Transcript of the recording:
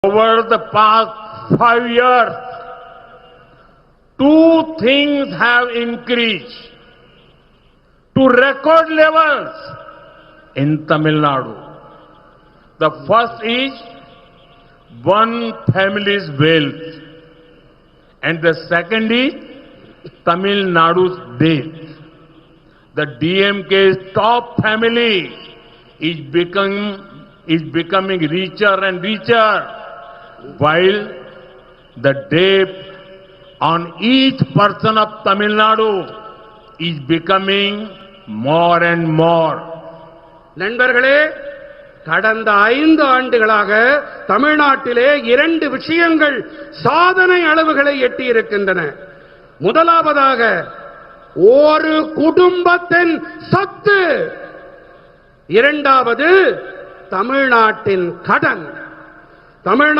Over the past 5 years, two things have increased to record levels in Tamil Nadu. The first is one family's wealth, and the second is Tamil Nadu's death. The DMK's top family is becoming richer and richer, while the debt on each person of Tamil Nadu is becoming more and more. நண்பர்களே, கடந்த 5 ஆண்டுகளாக தமிழ்நாட்டிலே 2 விஷயங்கள் சாதனை அளவுகளை எட்டியிருக்கின்றன. முதலாவதாக ஒரு குடும்பத்தின் சொத்து, இரண்டாவது தமிழ்நாட்டின் கடன். தமிழ்நாடு